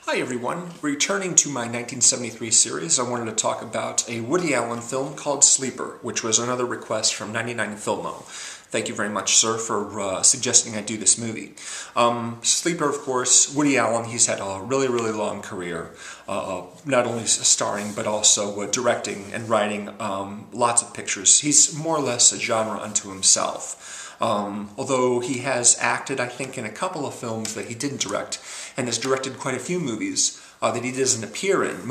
Hi everyone, returning to my 1973 series, I wanted to talk about a Woody Allen film called Sleeper, which was another request from 99 Filmo. Thank you very much, sir, for suggesting I do this movie. Sleeper, of course, Woody Allen, he's had a really long career, not only starring but also directing and writing lots of pictures. He's more or less a genre unto himself. Although he has acted, I think, in a couple of films that he didn't direct, and has directed quite a few movies that he doesn't appear in.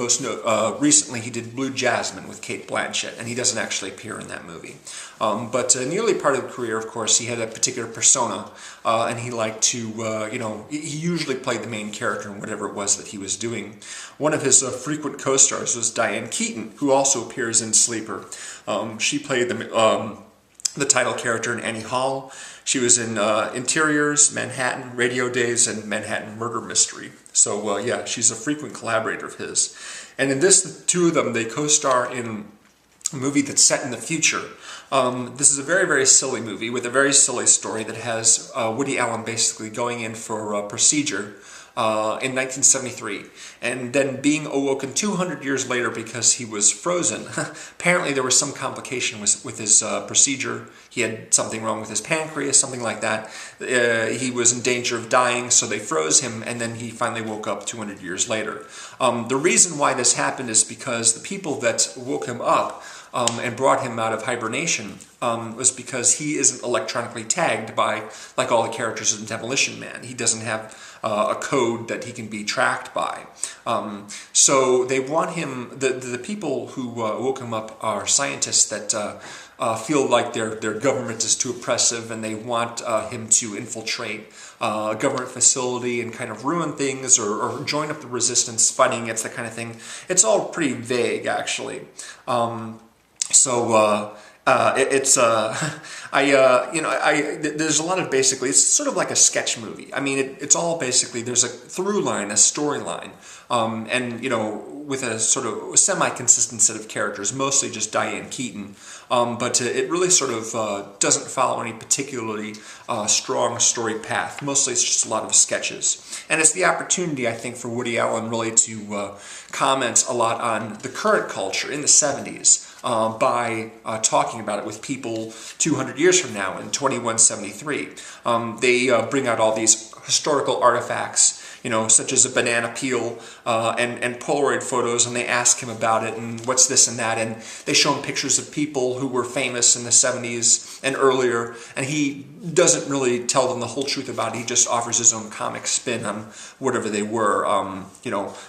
Recently he did Blue Jasmine with Cate Blanchett, and he doesn't actually appear in that movie. But in the early part of the career, of course, he had a particular persona, and he liked to, he usually played the main character in whatever it was that he was doing. One of his frequent co-stars was Diane Keaton, who also appears in Sleeper. She played the title character in Annie Hall. She was in Interiors, Manhattan, Radio Days, and Manhattan Murder Mystery. So yeah, she's a frequent collaborator of his. And in this, the two of them, they co-star in a movie that's set in the future. This is a very silly movie with a very silly story that has Woody Allen basically going in for a procedure in 1973, and then being awoken 200 years later because he was frozen. Apparently there was some complication with his procedure. He had something wrong with his pancreas, something like that. He was in danger of dying, so they froze him, and then he finally woke up 200 years later. The reason why this happened is because the people that woke him up and brought him out of hibernation was because he isn't electronically tagged by, like all the characters in Demolition Man. He doesn't have a code that he can be tracked by. So they want him, the people who woke him up are scientists that feel like their government is too oppressive, and they want him to infiltrate a government facility and kind of ruin things or join up the resistance fighting against that kind of thing. It's all pretty vague, actually. There's a lot of basically, it's sort of like a sketch movie. I mean, it's all basically, there's a through line, a storyline, and, with a sort of semi-consistent set of characters, mostly just Diane Keaton, but it really sort of doesn't follow any particularly strong story path. Mostly it's just a lot of sketches. And it's the opportunity, I think, for Woody Allen really to comment a lot on the current culture in the 70s. By talking about it with people 200 years from now in 2173. They bring out all these historical artifacts, such as a banana peel and Polaroid photos, and they ask him about it and what's this and that, and they show him pictures of people who were famous in the 70s and earlier, and he doesn't really tell them the whole truth about it. He just offers his own comic spin on whatever they were.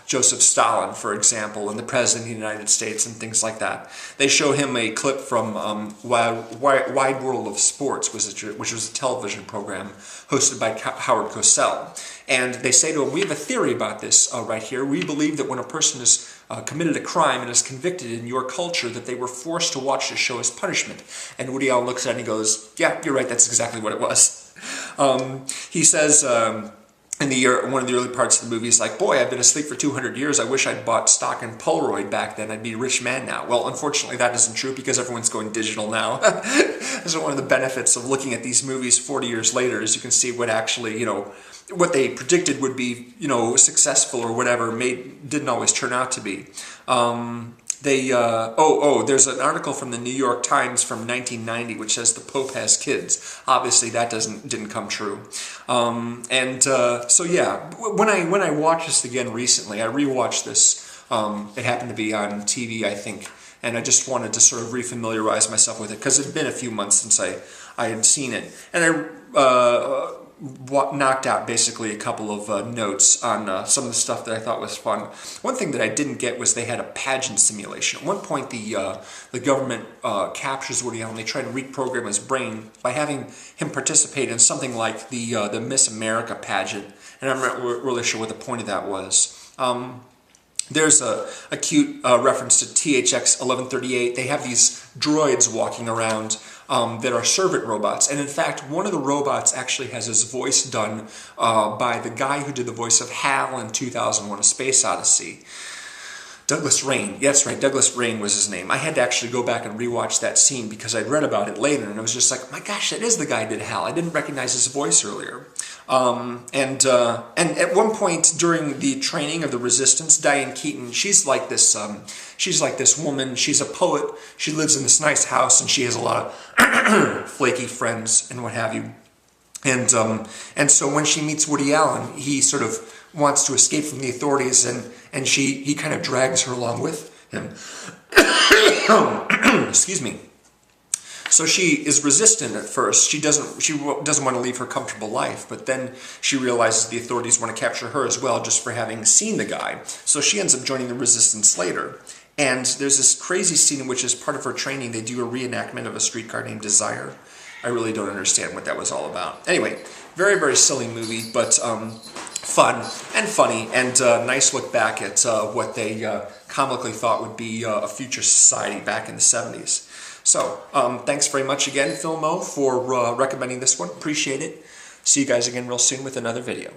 Joseph Stalin, for example, and the President of the United States and things like that. They show him a clip from Wide World of Sports, which was a television program hosted by Howard Cosell. And they say to him, we have a theory about this right here. We believe that when a person has committed a crime and is convicted in your culture, that they were forced to watch this show as punishment. And Woody Allen looks at it and he goes, yeah, you're right, that's exactly what it was. He says in one of the early parts of the movie, he's like, boy, I've been asleep for 200 years. I wish I'd bought stock in Polaroid back then. I'd be a rich man now. Well, unfortunately, that isn't true because everyone's going digital now. So one of the benefits of looking at these movies 40 years later is you can see what actually, what they predicted would be, successful or whatever didn't always turn out to be. There's an article from the New York Times from 1990 which says the Pope has kids. Obviously, that didn't come true. So yeah, when I watched this again recently, I rewatched this. It happened to be on TV, I think, and I just wanted to sort of refamiliarize myself with it because it had been a few months since I had seen it, and I knocked out basically a couple of notes on some of the stuff that I thought was fun. One thing that I didn't get was they had a pageant simulation. At one point, the government captures Woody Allen. They try to reprogram his brain by having him participate in something like the Miss America pageant, and I'm not really sure what the point of that was. There's a cute reference to THX 1138. They have these droids walking around that are servant robots. And in fact, one of the robots actually has his voice done by the guy who did the voice of Hal in 2001: A Space Odyssey. Douglas Rain. Yeah, that's right, Douglas Rain was his name. I had to actually go back and rewatch that scene because I'd read about it later, and I was just like, my gosh, that is the guy who did Hal. I didn't recognize his voice earlier. And at one point during the training of the resistance, Diane Keaton, she's like this woman. She's a poet. She lives in this nice house, and she has a lot of flaky friends and what have you. And so when she meets Woody Allen, he sort of wants to escape from the authorities, and he kind of drags her along with him. Excuse me. So she is resistant at first. She doesn't want to leave her comfortable life, but then she realizes the authorities want to capture her as well, just for having seen the guy. So she ends up joining the resistance later. And there's this crazy scene in which, as part of her training, they do a reenactment of A Streetcar Named Desire. I really don't understand what that was all about. Anyway, very, very silly movie, but fun and funny, and a nice look back at what they comically thought would be a future society back in the 70s. So, thanks very much again, Filmo, for recommending this one. Appreciate it. See you guys again real soon with another video.